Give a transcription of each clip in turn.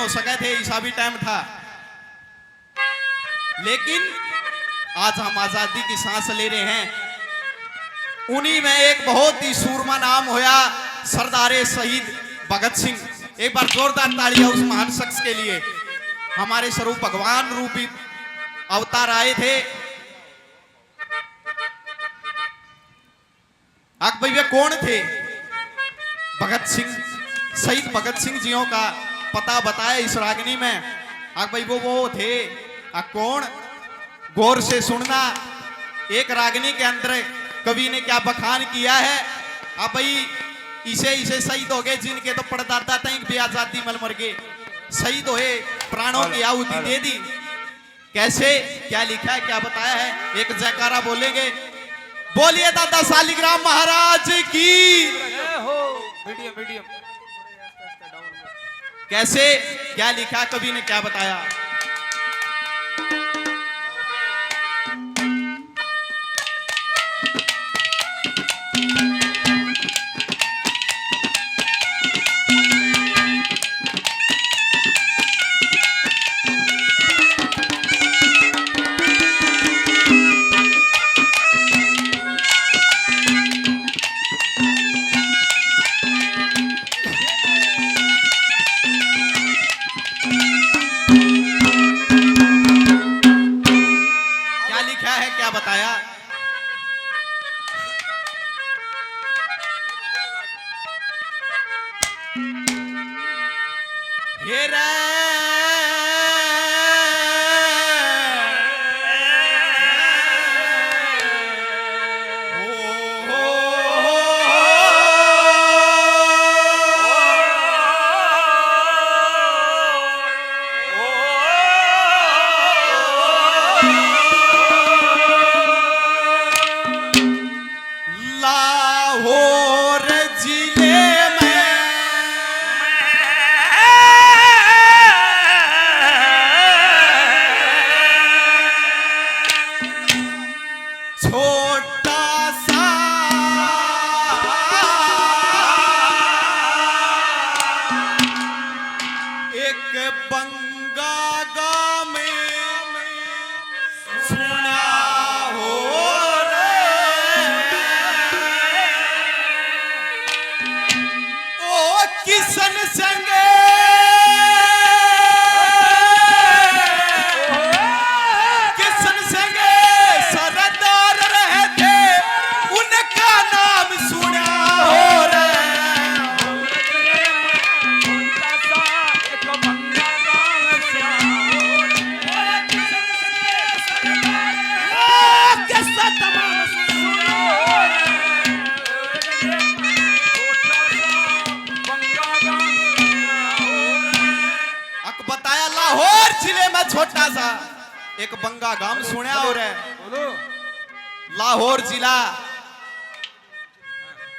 हो सके थे, ऐसा भी टाइम था। लेकिन आज हम आजादी की सांस ले रहे हैं। उन्हीं में एक बहुत ही सूरमा नाम होया सरदारे शहीद भगत सिंह। एक बार जोरदार तालियां उस महान शख्स के लिए। हमारे स्वरूप भगवान रूपी अवतार आए थे। आप भैया कौन थे? भगत सिंह, शहीद भगत सिंह जियों का पता बताया इस रागनी में। आप भाई वो थे। कौन? गौर से सुनना। एक रागनी के अंदर कवि ने क्या बखान किया है। आप भाई इसे इसे शहीद हो गए जिनके तो परदादा तक भी आजादी मल मर गए, शहीद होए, प्राणों की आहुति दे दी। कैसे, क्या लिखा है, क्या बताया है? एक जयकारा बोलेंगे। बोलिए दादा शालिग्राम महाराज की। मीडियम कैसे, क्या लिखा, कवि ने क्या बताया? क्या बताया? हे रे छोटा सा एक बंगा गांव सुना हो रहा है। लाहौर जिला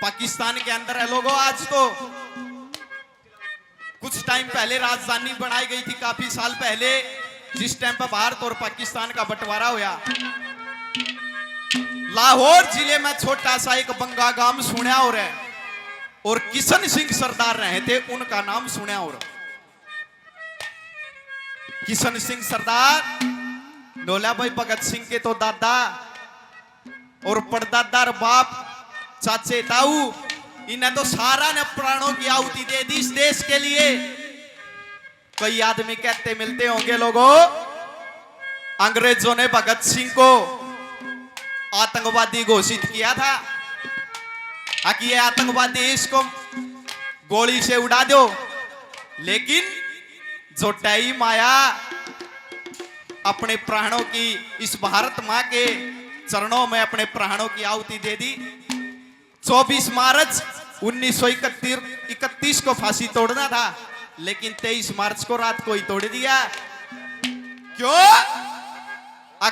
पाकिस्तान के अंदर है लोगों। आज तो कुछ टाइम पहले राजधानी बनाई गई थी, काफी साल पहले, जिस टाइम पर भारत और पाकिस्तान का बंटवारा हुआ। लाहौर जिले में छोटा सा एक बंगा गांव सुना हो रहा है और किशन सिंह सरदार रहे थे, उनका नाम सुना हो रहा। किशन सिंह सरदार डोला भाई भगत सिंह के तो दादा और परदादा बाप चाचे ताऊ, इन्हें तो सारा ने प्राणों की आहुति दे दी इस देश के लिए। कई आदमी कहते मिलते होंगे लोगों, अंग्रेजों ने भगत सिंह को आतंकवादी घोषित किया था कि ये आतंकवादी, इसको गोली से उड़ा दो। लेकिन जो टाइम आया अपने प्राणों की, इस भारत मां के चरणों में अपने प्राणों की आहुति दे दी। 24 मार्च 1931 को फांसी तोड़ना था, लेकिन 23 मार्च को रात को ही तोड़ दिया। क्यों?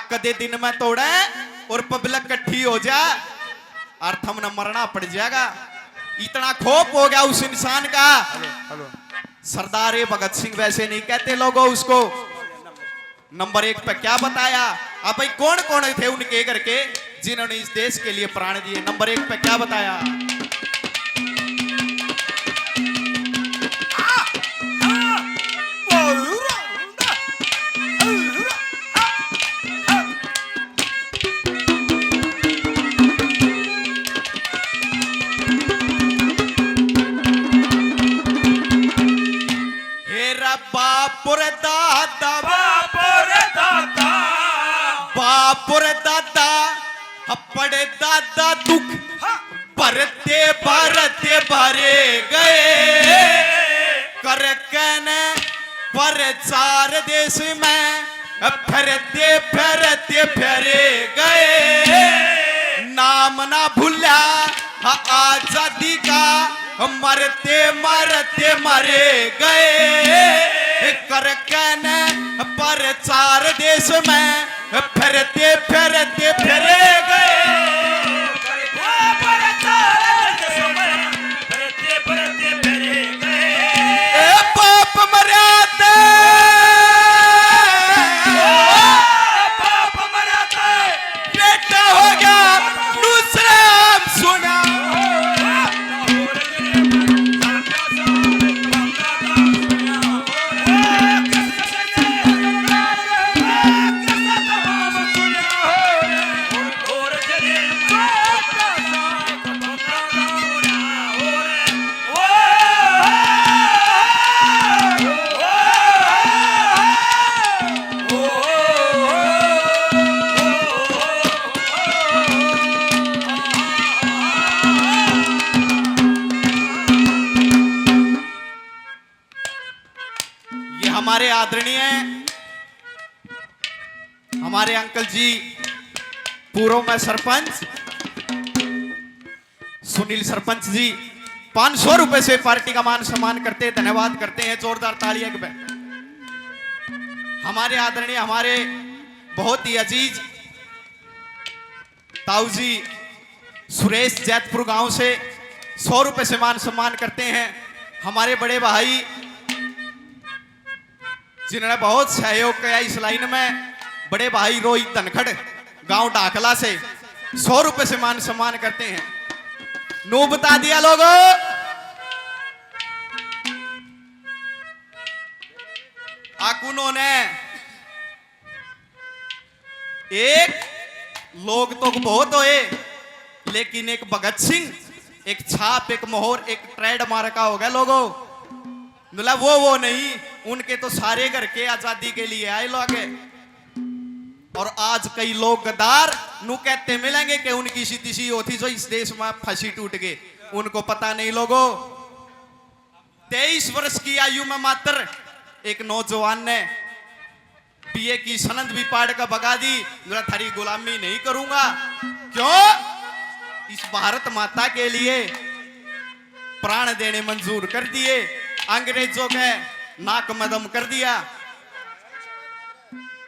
कदे दिन में तोड़े और पब्लिक इकट्ठी हो जा और थमने मरना पड़ जाएगा। इतना खौफ हो गया उस इंसान का। सरदार भगत सिंह वैसे नहीं कहते लोगों उसको। नंबर 1 पे क्या बताया? अब भाई कौन कौन थे उनके घर के जिन्होंने इस देश के लिए प्राण दिए? नंबर 1 पे क्या बताया? हेरा बापुर दादा बापुर दादा बापुर दादा हपड़े दादा दुख भरते भरते भरे गए कर कहने पर चार देश में फिरते फिरते फिरे गए नाम ना भूला आजादी का मरते मरते मरे गए कर कहने पर चार देश में फिरते फिरते फिरे गए बाप मर्यादा बेटा हो गया दूसरा सुना हमारे आदरणीय हमारे अंकल जी पूर्व में सरपंच सुनील सरपंच जी 500 रुपए से पार्टी का मान सम्मान करते हैं धन्यवाद करते हैं जोरदार तालियां के हमारे आदरणीय हमारे बहुत ही अजीज ताऊ जी सुरेश जैतपुर गांव से 100 रुपए से मान सम्मान करते हैं हमारे बड़े भाई जिन्होंने बहुत सहयोग किया इस लाइन में बड़े भाई रोहित धनखड़ गांव डाकला से 100 रुपए से मान सम्मान करते हैं नो बता दिया लोगों आकुनों ने एक लोग तो बहुत होए लेकिन एक भगत सिंह एक छाप एक मोहर एक ट्रेड मार्का हो गया लोगों मतलब वो नहीं उनके तो सारे घर के आजादी के लिए आए लोग और आज कई लोग गद्दार नु कहते मिलेंगे कि उनकी सीधी होती जो इस देश में फांसी टूट गए उनको पता नहीं लोगों 23 वर्ष की आयु में मात्र एक नौजवान ने बीए की सनद भी पाड़ कर भगा दी मैं थारी गुलामी नहीं करूंगा क्यों इस भारत माता के लिए प्राण देने मंजूर कर दिए अंग्रेजों के नाक मदम कर दिया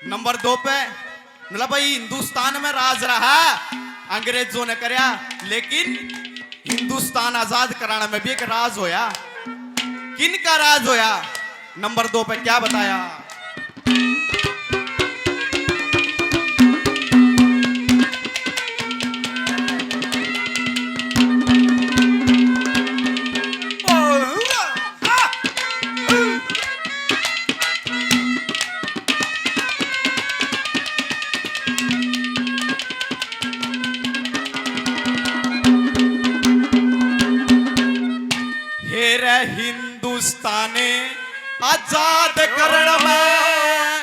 नंबर 2 पे मतलब भाई हिंदुस्तान में राज रहा अंग्रेजों ने करया लेकिन हिंदुस्तान आजाद कराने में भी एक राज होया किन का राज होया नंबर 2 पे क्या बताया हिंदुस्तान आजाद करण में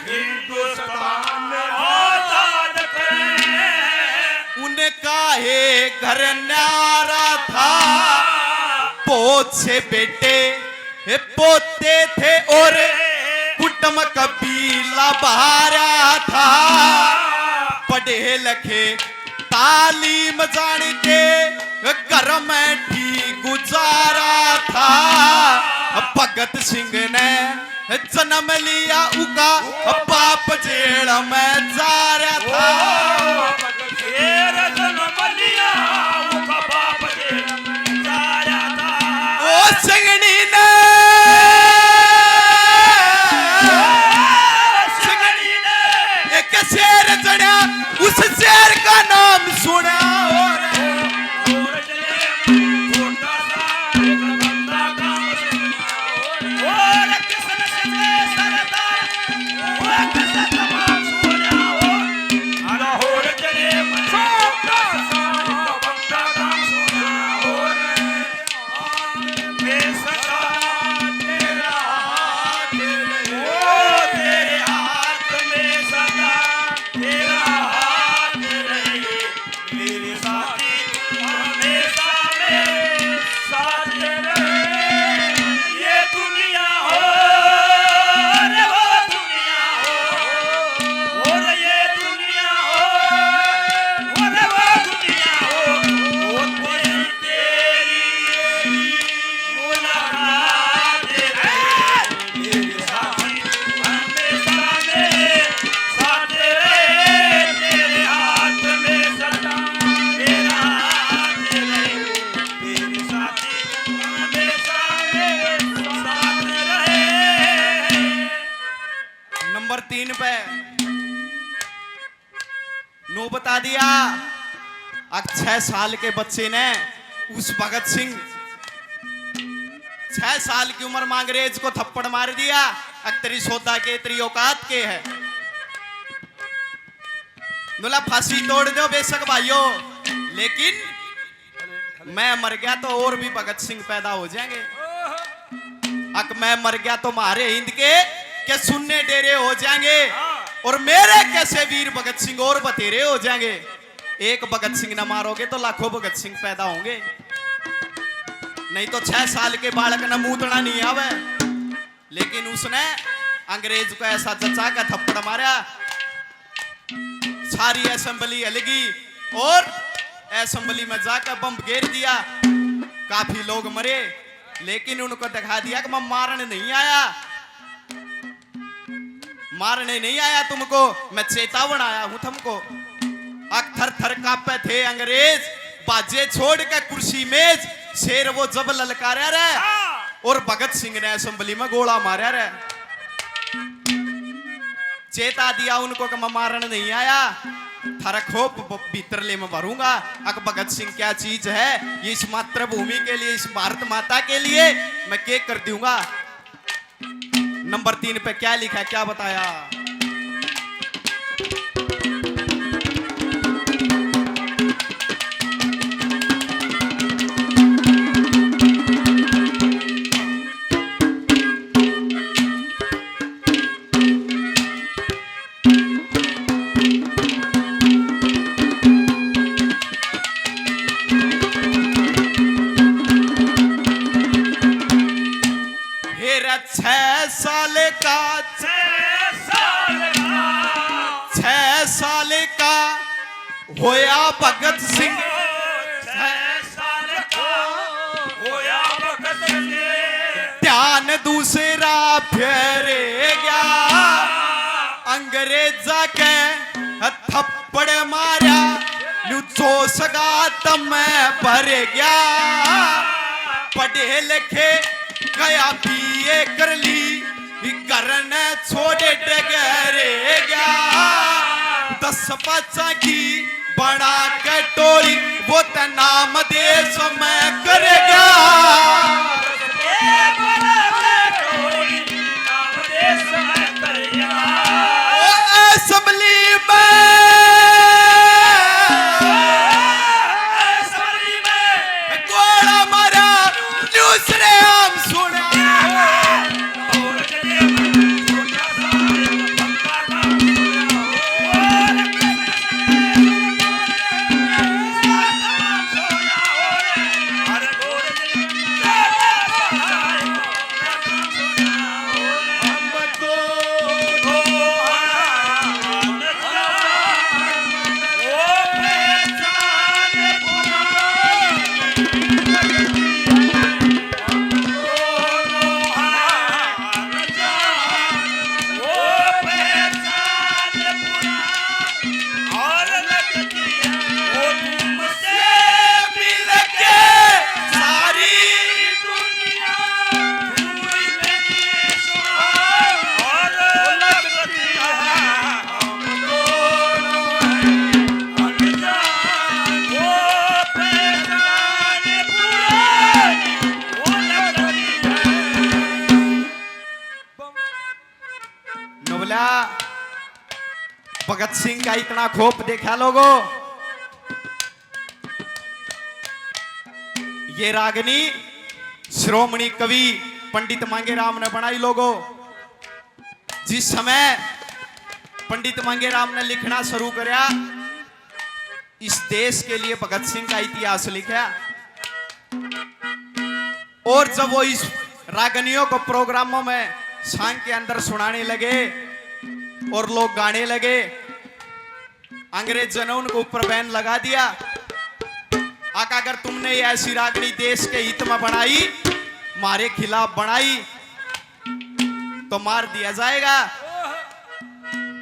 हिंदुस्तान आजाद करण उनका है घर न्यारा था बहुत से बेटे पोते थे और कुटुंब कबीला बहारा था पढ़े लिखे तालीम जानते घर में ठीक गुजारा था भगत सिंह ने जन्म लिया उका बाप जेल में जा रहा था जन्म लिया उका बाप जेल में जा रहा था ओ सिंगनी ने एक शेर चढ़ा उस शेर का नाम सुना नंबर 3 पे नो बता दिया। अब 6 साल के बच्चे ने उस भगत सिंह 6 साल की उम्र में अंग्रेज को थप्पड़ मार दिया। तेरी सौदा के तेरी औकात के है। बोला फांसी तोड़ दो बेशक भाइयों, लेकिन मैं मर गया तो और भी भगत सिंह पैदा हो जाएंगे। अक मैं मर गया तो मारे हिंद के सुनने डेरे हो जाएंगे, और मेरे कैसे वीर भगत सिंह और बतेरे हो जाएंगे। एक भगत सिंह ना मारोगे तो लाखों भगत सिंह पैदा होंगे। नहीं तो 6 साल के बालक न मूतना नहीं आवे। लेकिन उसने अंग्रेज को ऐसा जचा का थप्पड़ मारा, सारी असेंबली हिलगी और असेंबली में जाकर बम घेर दिया। काफी लोग मरे, लेकिन उनको दिखा दिया कि मैं मारने नहीं आया, मारने नहीं आया तुमको, मैं चेतावन आया हूं तुमको। थर थर कांपे थे अंग्रेज, बाजे छोड़ के कुर्सी मेज, शेर वो जब ललकारा रे, और भगत सिंह ने असेंबली में गोला मारा रे। चेता दिया उनको कि मैं मारने नहीं आया, थारा खोप भीतरले में भरूंगा। अक भगत सिंह क्या चीज है, ये इस मातृभूमि के लिए, इस भारत माता के लिए मैं केक कर दूंगा। नंबर 3 पे क्या लिखा है, क्या बताया। हेरा 6 साल का 6 साल का होया भगत सिंह, 6 साल का होया भगत सिंह। ध्यान दूसरा फेरे गया, अंग्रेजा के थप्पड़ मारा, लुचो सगा तब मैं भर गया। पढ़े लिखे गया बीए कर ली, घर ने छोड़े डगरे गया। 10 बच्चा की बड़ा कटोरी, वो तो नाम देश में कर गया। असेंबली में गोला मारा, दूसरे हम सुना। भगत सिंह का इतना खौफ देखा लोगों। ये रागनी श्रोमणी कवि पंडित मांगेराम ने बनाई लोगों। जिस समय पंडित मांगेराम ने लिखना शुरू किया, इस देश के लिए भगत सिंह का इतिहास लिखा, और जब वो इस रागनियों को प्रोग्रामों में सांग के अंदर सुनाने लगे और लोग गाने लगे, अंग्रेजों ने उनको ऊपर बैन लगा दिया। आका अगर तुमने ये ऐसी रागनी देश के हित में बनाई, मारे खिलाफ बनाई, तो मार दिया जाएगा।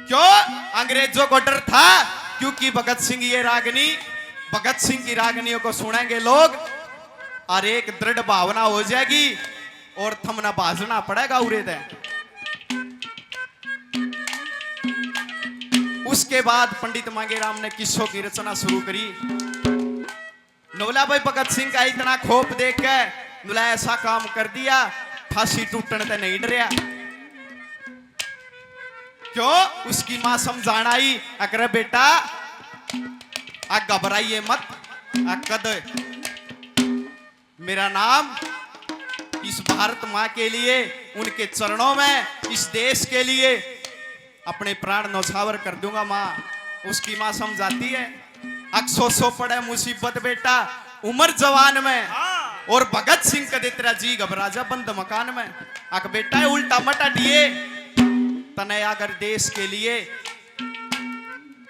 क्यों? अंग्रेजों को डर था, क्योंकि भगत सिंह ये रागनी, भगत सिंह की रागनियों को सुनेंगे लोग और एक दृढ़ भावना हो जाएगी और थमना बाजना पड़ेगा उरे दे। उसके बाद पंडित मांगेराम ने किस्सों की रचना शुरू करी। नवला भाई भगत सिंह का इतना खोप देख के बोला ऐसा काम कर दिया, फांसी टूटने ते नहीं डरिया। क्यों? उसकी मां समझाना आई, अगर बेटा आ घबराइए मत, आ कद मेरा नाम इस भारत मां के लिए, उनके चरणों में, इस देश के लिए अपने प्राण न्यौछावर कर दूंगा मां। उसकी मां समझाती है, अक्सोसो पड़े मुसीबत बेटा उम्र जवान में, और भगत सिंह कदे तेरा जी घबरा जा बंद मकान में। अक बेटा है उल्टा मटा दिए तने अगर देश के लिए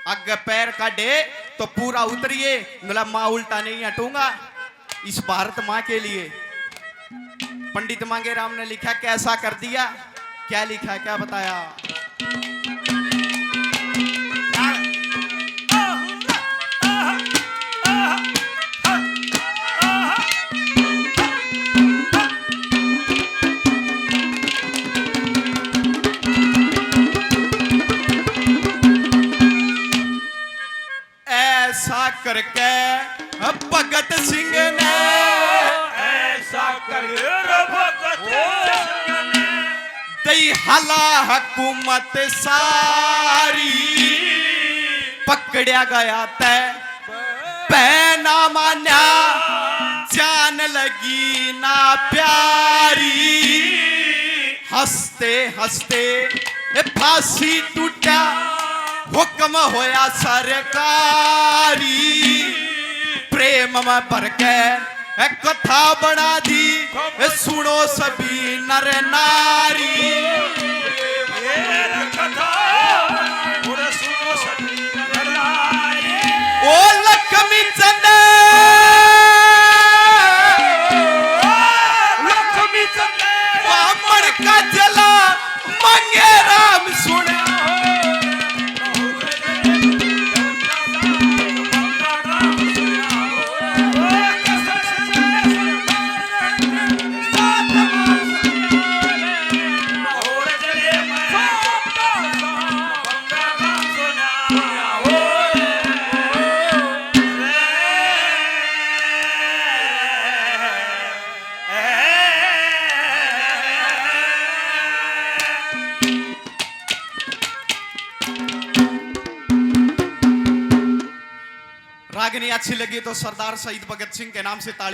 अग पैर काटे तो पूरा उतरिए। बोला मां उल्टा नहीं हटूंगा इस भारत मां के लिए। पंडित मांगेराम ने लिखा कैसा कर दिया, क्या लिखा, क्या बताया। ऐसा करके भगत सिंह ने, ऐसा कर भगत सिंह ने दई हला हुकूमत सारी, पकड़या गया तै पहना मान्या, जान लगी ना प्यारी। हंसते हंसते फांसी टूटा, हुक्म होया सरकारी। प्रेम में भर के कथा बना दी, सुनो सभी नर नारी। कथा और सुनो सभी नर नारी। ओ लक्ष्मी चंद, लक्ष्मी चंद बामण का जला मांगेराम सुना। रागनी अच्छी लगी तो सरदार शहीद भगत सिंह के नाम से ताली